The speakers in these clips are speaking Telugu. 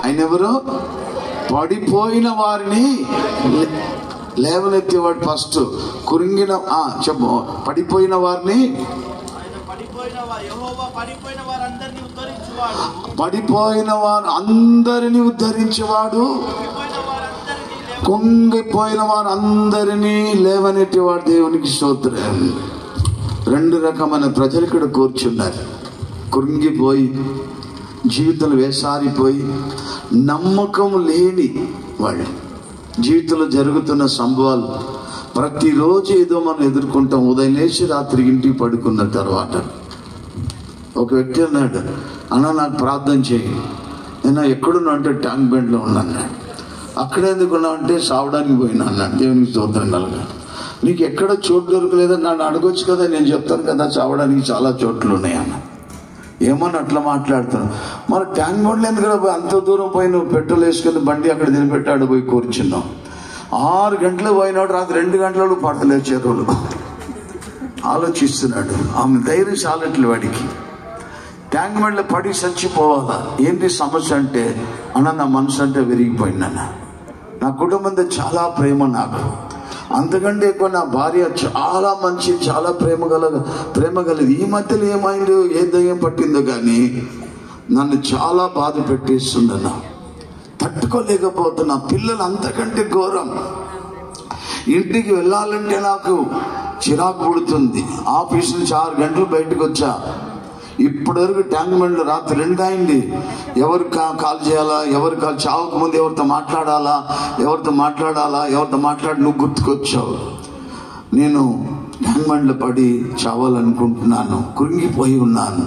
ఆయన ఎవరు? పడిపోయిన వారిని లేవనెత్తేవాడు. ఫస్ట్ కురింగిన చెప్పు, పడిపోయిన వారిని, పడిపోయిన వారు అందరినీ ఉద్ధరించేవాడు, కుంగిపోయిన వారు అందరినీ లేవనెట్టేవాడు. దేవునికి స్తోత్రం. రెండు రకమైన ప్రజలు ఇక్కడ కూర్చున్నారు. కృంగిపోయి, జీవితంలో వేసారిపోయి, నమ్మకం లేని వాళ్ళు. జీవితంలో జరుగుతున్న సంభవాలు ప్రతిరోజు ఏదో మనం ఎదుర్కొంటాం. ఉదయం లేచి రాత్రి ఇంటికి పడుకున్న తర్వాత ఒక వ్యక్తి అన్నాడు, అన్న నాకు ప్రార్థన చేయి. నేను ఎక్కడున్నా అంటే ట్యాంక్ బండ్లో ఉన్నాను. అక్కడ ఎందుకున్నా అంటే సావడానికి పోయినా అన్నాడు. దేవునికి స్తోత్రం కలగా. నీకు ఎక్కడ చోటు దొరకలేదని నన్ను అడగొచ్చు కదా, నేను చెప్తాను కదా చావడానికి చాలా చోట్లు ఉన్నాయన్న. ఏమని అట్లా మాట్లాడుతున్నావు? మరి ట్యాంక్ బండ్లు ఎందుకు అంత దూరం పోయి నువ్వు పెట్రోల్ వేసుకుని బండి అక్కడ నిలబెట్టాడు పోయి కూర్చున్నావు. 6 గంటలు పోయినాడు, రాత్రి 2 గంటలు పడతలేదు చెరువులు. ఆలోచిస్తున్నాడు. ఆమె ధైర్యం చాలట్లే వాడికి. ట్యాంక్ బండ్లో పడి చచ్చిపోవాలా? ఏంటి సమస్య అంటే, అన్న నా మనసు అంటే విరిగిపోయిందన్న. నా కుటుంబంతో చాలా ప్రేమ, నాకు అంతకంటే ఎక్కువ నా భార్య చాలా మంచి, చాలా ప్రేమ గలది. ఈ మధ్యలో ఏమైందో, ఏ దయ్యం పట్టిందో కానీ నన్ను చాలా బాధ పెట్టేస్తుందన్న. తట్టుకోలేకపోతున్నా. పిల్లలు అంతకంటే ఘోరం. ఇంటికి వెళ్ళాలంటే నాకు చిరాకు పుడుతుంది. ఆఫీస్ నుంచి 6 గంటలు బయటకు వచ్చా. ఇప్పటివరకు ట్యాంక్ బండ్లో రాత్రి 2 అయింది. ఎవరు కాల్ చేయాలా, ఎవరు కాల్ చావక ముందు ఎవరితో మాట్లాడి నువ్వు గుర్తుకొచ్చావు. నేను ట్యాంక్ బండ్లో పడి చావాలనుకుంటున్నాను. కృంగిపోయి ఉన్నాను.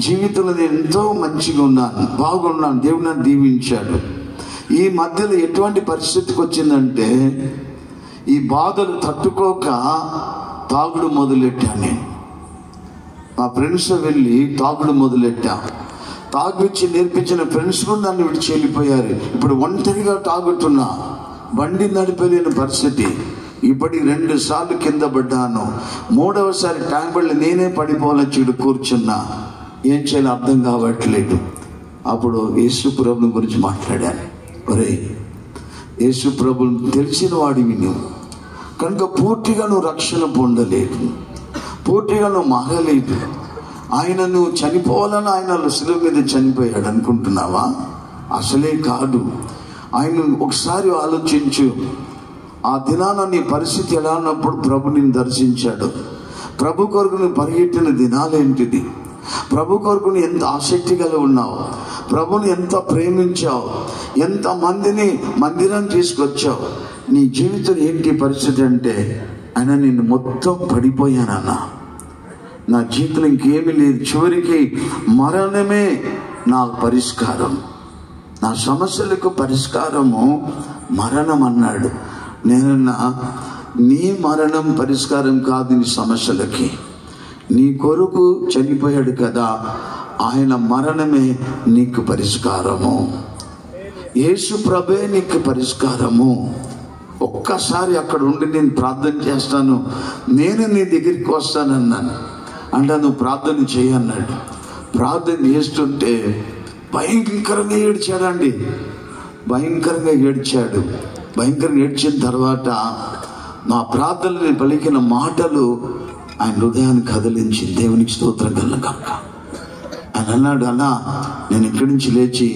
జీవితంలో నేను ఎంతో మంచిగా ఉన్నాను, బాగున్నాను. దేవుడు నన్ను దీవించాడు. ఈ మధ్యలో ఎటువంటి పరిస్థితికి వచ్చిందంటే, ఈ బాధలు తట్టుకోక తాగుడు మొదలెట్టాను. నేను మా ఫ్రెండ్స్ వెళ్ళి తాగుడు మొదలెట్టా. తాగిచ్చి నేర్పించిన ఫ్రెండ్స్ కూడా నన్ను విడిచి వెళ్ళిపోయారు. ఇప్పుడు ఒంటరిగా తాగుతున్నా. బండి నడిపలేని పరిస్థితి. ఇప్పటికి 2 సార్లు కింద పడ్డాను. 3వసారి ట్యాంక్ బండ్లో నేనే పడిపోవాలని చెడు కూర్చున్నా. ఏం చేయాలో అర్థం కావట్లేదు. అప్పుడు యేసు ప్రభుని గురించి మాట్లాడాను. ఒరే, యేసు ప్రభుని తెలిసిన వాడివి నువ్వు కనుక పూర్తిగా నువ్వు రక్షణ పొందలేదు, పూర్తిగా నువ్వు మారలేదు. ఆయన నువ్వు చనిపోవాలని ఆయన శిలువ మీద చనిపోయాడు అనుకుంటున్నావా? అసలే కాదు. ఆయన ఒకసారి ఆలోచించు. ఆ దినాన నీ పరిస్థితి ఎలా ఉన్నప్పుడు ప్రభు నిన్ను దర్శించాడు. ప్రభు కొరకు నువ్వు పరిగెట్టిన దినాలేంటిది? ప్రభు కొరకు నువ్వు ఎంత ఆసక్తి కలిగి ఉన్నావు, ప్రభుని ఎంత ప్రేమించావు, ఎంత మందిని మందిరం తీసుకొచ్చావు. నీ జీవితం ఏంటి పరిస్థితి అంటే, ఆయన నేను మొత్తం పడిపోయానన్నా. నా జీవితంలో ఇంకేమీ లేదు. చివరికి మరణమే నా పరిష్కారం. నా సమస్యలకు పరిష్కారము మరణం అన్నాడు. నేనన్నా నీ మరణం పరిష్కారం కాదు నీ సమస్యలకి. నీ కొరకు చనిపోయాడు కదా, ఆయన మరణమే నీకు పరిష్కారము. యేసు ప్రభే నీకు పరిష్కారము. ఒక్కసారి అక్కడ ఉండి నేను ప్రార్థన చేస్తాను, నేను నీ దగ్గరికి వస్తానన్నాను. అంటే నువ్వు ప్రార్థన చేయన్నాడు. ప్రార్థన చేస్తుంటే భయంకరంగా ఏడ్చాడండి. భయంకరంగా ఏడ్చిన తర్వాత నా ప్రార్థనని పలికిన మాటలు ఆయన హృదయాన్ని కదిలించి దేవునికి స్తోత్రం కలగాక. ఆయన అన్నాడు, అన్నా నేను ఇక్కడి నుంచి లేచి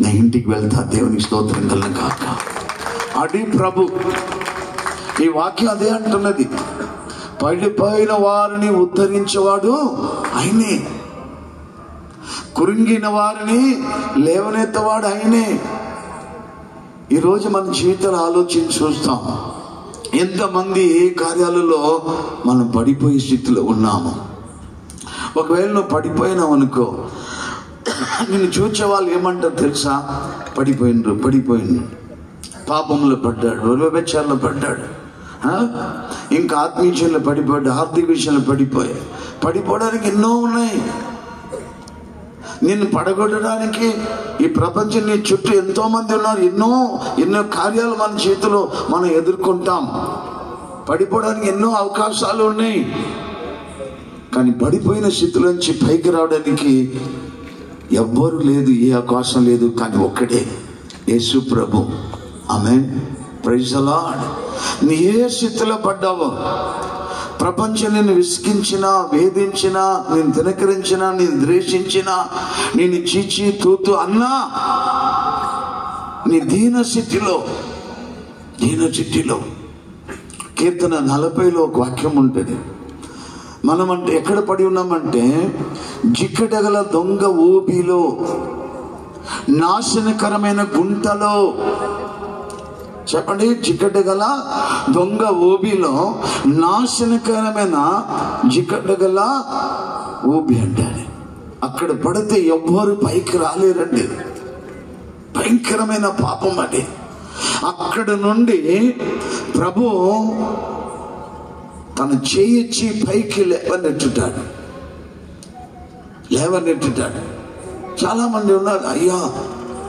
నా ఇంటికి వెళ్తా, దేవునికి స్తోత్రం కలగాక. అది ప్రభు. ఈ వాక్యం అదే అంటున్నది. పడిపోయిన వారిని ఉద్ధరించేవాడు ఆయనే, కృంగిన వారిని లేవనెత్తవాడు ఆయనే. ఈరోజు మన జీవితాలు ఆలోచించి చూస్తాం, ఎంతమంది ఏ కార్యాలలో మనం పడిపోయే స్థితిలో ఉన్నాము. ఒకవేళ నువ్వు పడిపోయినావు అనుకో, నిన్ను చూచే వాళ్ళు ఏమంటారు తెలుసా? పడిపోయిండు, పాపంలో పడ్డాడు, వ్యభిచారంలో పడ్డాడు, ఇంకా ఆత్మీయ విషయంలో పడిపోయాడు, ఆర్థిక విషయంలో పడిపోవడానికి ఎన్నో ఉన్నాయి. నిన్ను పడగొట్టడానికి ఈ ప్రపంచం నీ చుట్టూ ఎంతో మంది ఉన్నారు. ఎన్నో కార్యాలు మన చేతిలో మనం ఎదుర్కొంటాం. పడిపోవడానికి ఎన్నో అవకాశాలు ఉన్నాయి. కానీ పడిపోయిన స్థితిలోంచి పైకి రావడానికి ఎవ్వరు లేదు, ఏ అవకాశం లేదు, కానీ ఒక్కడే యేసు ప్రభు. ఆమేన్. Praise the Lord. నీ ఏ స్థితిలో పడ్డావో, ప్రపంచం నిన్ను విసిగించినా, వేధించినా, నేను తిరస్కరించినా, నేను ద్వేషించినా, నేను చీచి తూతు అన్నా, నీ దీన స్థితిలో కీర్తన 40లో ఒక వాక్యం ఉంటుంది. మనమంటే ఎక్కడ పడి ఉన్నామంటే, జిక్కటగల దొంగ ఊబిలో, నాశనకరమైన గుంటలో. చెప్పండి, జిక్కటగల దొంగ ఊబిలో, నాశనకరమైన జిక్కటగల ఊబి అంటాడు. అక్కడ పడితే ఎవ్వరు పైకి రాలేరండి. భయంకరమైన పాపం అది. అక్కడ నుండి ప్రభు తన చేయిచ్చి పైకి లేవనెట్టుతాడు. చాలా మంది ఉన్నారు, అయ్యా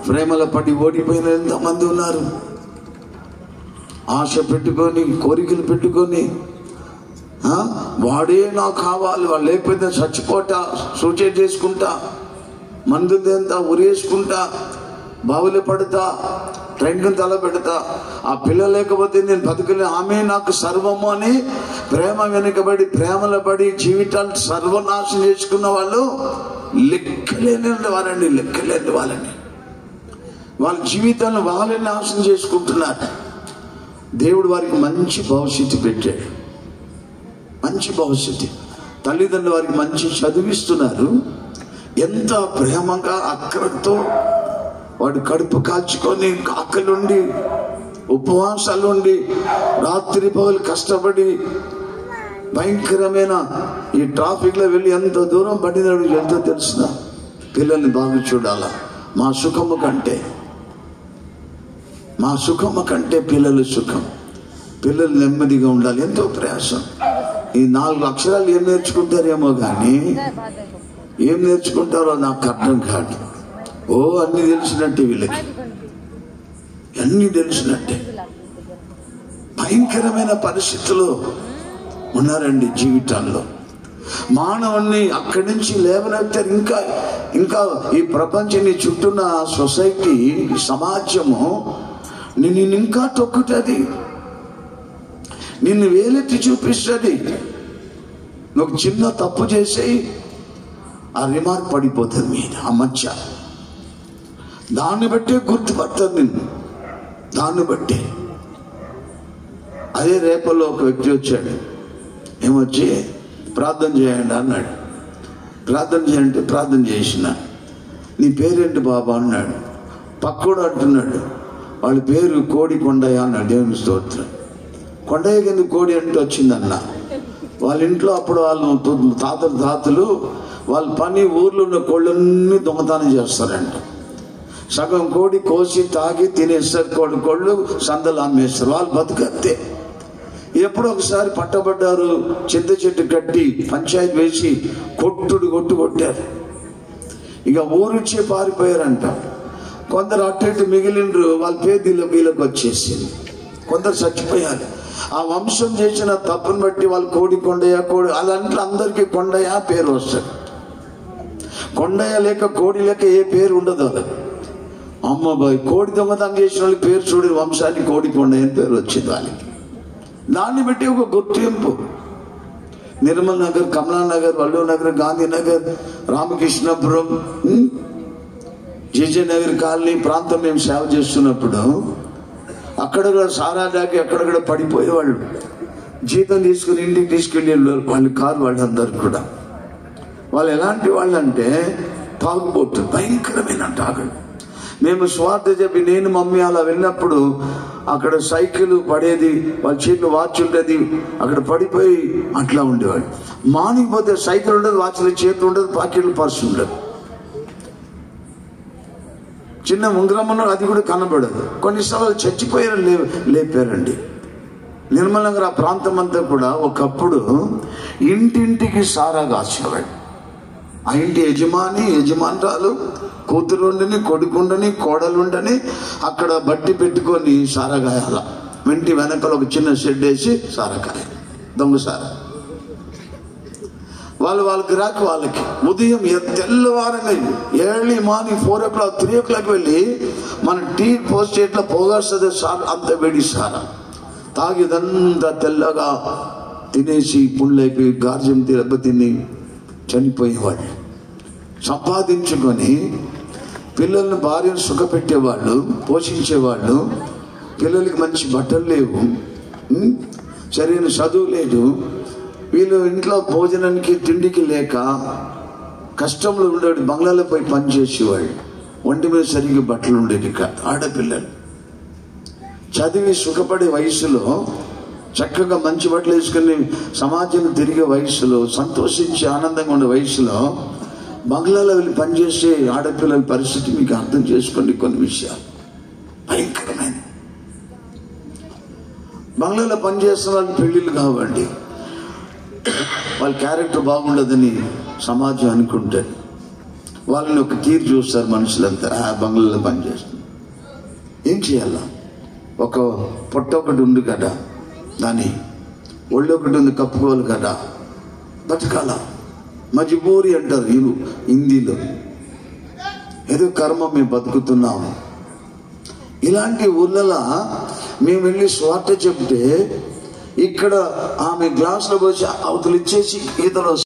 ప్రేమల పడి ఓడిపోయిన ఎంతమంది ఉన్నారు. ఆశ పెట్టుకొని, కోరికలు పెట్టుకొని, వాడే నాకు కావాలి, వాళ్ళు లేకపోతే చచ్చిపోతా, సూసైడ్ చేసుకుంటా, మందుంతా ఉరేసుకుంటా, బావులు పడతా, ట్రైన్కి తల పెడతా, ఆ పిల్ల లేకపోతే నేను బతుకులే, ఆమె నాకు సర్వము అని ప్రేమ వెనుకబడి, ప్రేమలో పడి జీవితాలు సర్వనాశనం చేసుకున్న వాళ్ళు లెక్కలేని వాళ్ళని వాళ్ళ జీవితాలను వాళ్ళని నాశనం చేసుకుంటున్నారు. దేవుడు వారికి మంచి భవిష్యత్తు పెట్టాడు, మంచి భవిష్యత్తు. తల్లిదండ్రులు వారికి మంచి చదివిస్తున్నారు. ఎంత ప్రేమగా అక్కడతో వాడు కడుపు కాల్చుకొని, ఆకలుండి, ఉపవాసాలుండి, రాత్రి పగలు కష్టపడి, భయంకరమైన ఈ ట్రాఫిక్లో వెళ్ళి ఎంత దూరం పడినాడు ఎంతో తెలుసిన. పిల్లల్ని బాగా చూడాలా. మా సుఖము కంటే పిల్లల సుఖం. పిల్లలు నెమ్మదిగా ఉండాలి. ఎంతో ప్రయాసం. ఈ 4 అక్షరాలు ఏం నేర్చుకుంటారేమో కానీ ఏం నేర్చుకుంటారో నాకు అర్థం కాదు. అన్ని తెలిసినట్టే, వీళ్ళకి అన్ని తెలిసినట్టే. భయంకరమైన పరిస్థితుల్లో ఉన్నారండి జీవితాల్లో. మానవుణ్ణి అక్కడి నుంచి లేవనెత్తారు. ఇంకా ఈ ప్రపంచాన్ని చుట్టూన్న సొసైటీ, సమాజము నిన్ను ఇంకా తొక్కుతుంది, నిన్ను వేలెత్తి చూపిస్తుంది. నువ్వు చిన్న తప్పు చేసి ఆ రిమార్క్ పడిపోతుంది మీద, ఆ మచ్చ. దాన్ని బట్టే గుర్తుపడతారు నిన్ను, దాన్ని బట్టే. అదే రేపల్లో ఒక వ్యక్తి వచ్చాడు. ఏమొచ్చి ప్రార్థన చేయండి అన్నాడు. ప్రార్థన చేయంటే ప్రార్థన చేసిన. నీ పేరేంటి బాబా అన్నాడు. పక్కోడు అంటున్నాడు, వాళ్ళ పేరు కోడి కొండయ్య అన్నాడు. దేవుని స్తోత్రం. కొండయ్య కింద కోడి అంటే వచ్చిందన్న. వాళ్ళ ఇంట్లో అప్పుడు వాళ్ళు తాతలు వాళ్ళ పని ఊర్లో ఉన్న కోళ్ళన్నీ దొంగతనం చేస్తారంట. సగం కోడి కోసి తాగి తినేస్తారు, కోళ్ళు సందలు అమ్మేస్తారు. వాళ్ళు బతుకత్తే. ఎప్పుడో ఒకసారి పట్టబడ్డారు. చింత చెట్టు కట్టి పంచాయతీ వేసి కొట్టారు. ఇక ఊరుచ్చే పారిపోయారంట. కొందరు అటు ఇటు మిగిలిండ్రు. వాళ్ళ పేరు వీళ్ళకి వచ్చేసింది. కొందరు చచ్చిపోయారు. ఆ వంశం చేసిన తప్పును బట్టి వాళ్ళు కోడి కొండయ్య, అలాంటి అందరికీ కొండయ్య పేరు వస్తుంది. కొండయ్య లేక కోడి లేక ఏ పేరు ఉండదు వాళ్ళకి. అమ్మబాయ్ కోడి దొంగతనం చేసిన వాళ్ళకి పేరు చూడని వంశానికి కోడి కొండయ్య అని పేరు వచ్చింది వాళ్ళకి. దాన్ని బట్టి ఒక గుర్తింపు. నిర్మల్ నగర్, కమలానగర్, వల్లూరు నగర్, గాంధీనగర్, రామకృష్ణపురం, జేజే నగర్ కాలనీ ప్రాంతం మేము సేవ చేస్తున్నప్పుడు అక్కడ కూడా సారా దాకి అక్కడక్కడ పడిపోయేవాళ్ళు. జీతం తీసుకుని ఇంటికి తీసుకెళ్ళి వాళ్ళ కారు వాళ్ళందరూ కూడా. వాళ్ళు ఎలాంటి వాళ్ళు అంటే తాగుబోతు, భయంకరమైన తాగుడు. మేము స్వార్థ చెప్పి నేను మమ్మీ అలా వెళ్ళినప్పుడు అక్కడ సైకిల్ పడేది, వాళ్ళ చేతిలో వాచ్ ఉండేది, అక్కడ పడిపోయి అట్లా ఉండేవాడు. మార్నింగ్ పోతే సైకిల్ ఉండదు, వాచ్లో చేతులు ఉండదు, పాకెట్లు పర్సు ఉండదు, చిన్న ఉంగరమ్మను అది కూడా కనబడదు. కొన్నిసార్లు చచ్చిపోయారు, లేపారండి. నిర్మల్ నగర్ ఆ ప్రాంతం అంతా కూడా ఒకప్పుడు ఇంటింటికి సారా కాసేవాడు. ఆ ఇంటి యజమానురాలు కూతురు ఉండని, కొడుకుండని, కోడలుండని అక్కడ బట్టి పెట్టుకొని సారా కాయాల. ఇంటి వెనకాల ఒక చిన్న షెడ్ వేసి సారా కాయాలి, దొంగ సారా. వాళ్ళకి రాక వాళ్ళకి ఉదయం తెల్లవారంగా ఎర్లీ మార్నింగ్ 4 o'clock 3 o'clock వెళ్ళి మన టీ పోస్ట్ చేయట్లో పోగాల్సిందే సార్, అంత వేడి సార్ తాగిదంతా తెల్లగా తినేసి పుండ్లైపోయి గార్జం తిని చనిపోయేవాళ్ళు. సంపాదించుకొని పిల్లల్ని భార్యను సుఖపెట్టేవాళ్ళు, పోషించేవాళ్ళు. పిల్లలకి మంచి బట్టలు లేవు, సరైన చదువు లేదు. వీళ్ళు ఇంట్లో భోజనానికి తిండికి లేక కష్టంలో ఉండేవాడు. బంగ్లాలో పోయి పనిచేసేవాళ్ళు. ఒంటి మీద సరిగ్గా బట్టలు ఉండేది కాదు. ఆడపిల్లలు చదివి సుఖపడే వయసులో, చక్కగా మంచి బట్టలు వేసుకుని సమాజం తిరిగే వయసులో, సంతోషించి ఆనందంగా ఉండే వయసులో బంగ్లాలో వెళ్ళి పనిచేసే ఆడపిల్లల పరిస్థితి మీకు అర్థం చేసుకోండి. కొన్ని విషయాలు భయంకరమైన. బంగ్లాలో పనిచేస్తున్న వాళ్ళకి పెళ్ళిళ్ళు కావండి. వాళ్ళ క్యారెక్టర్ బాగుండదని సమాజం అనుకుంటారు. వాళ్ళని ఒక తీరు చూస్తారు మనుషులంతా. బంగ్లాలో పనిచేస్తుంది, ఏం చేయాలా? ఒక పొట్ట ఒకటి ఉంది కదా, దాని ఒళ్ళు ఒకటి ఉంది, కప్పుకోవాలి కదా, బతకాల. మజ్బూరి అంటారు హిందీలో. ఏదో కర్మ మేము బతుకుతున్నాము. ఇలాంటి ఊళ్ళలో మేము వెళ్ళి స్వార్థ చెప్తే ఇక్కడ ఆమె గ్లాసులో పోసి అవతలు ఇచ్చేసి ఈతలో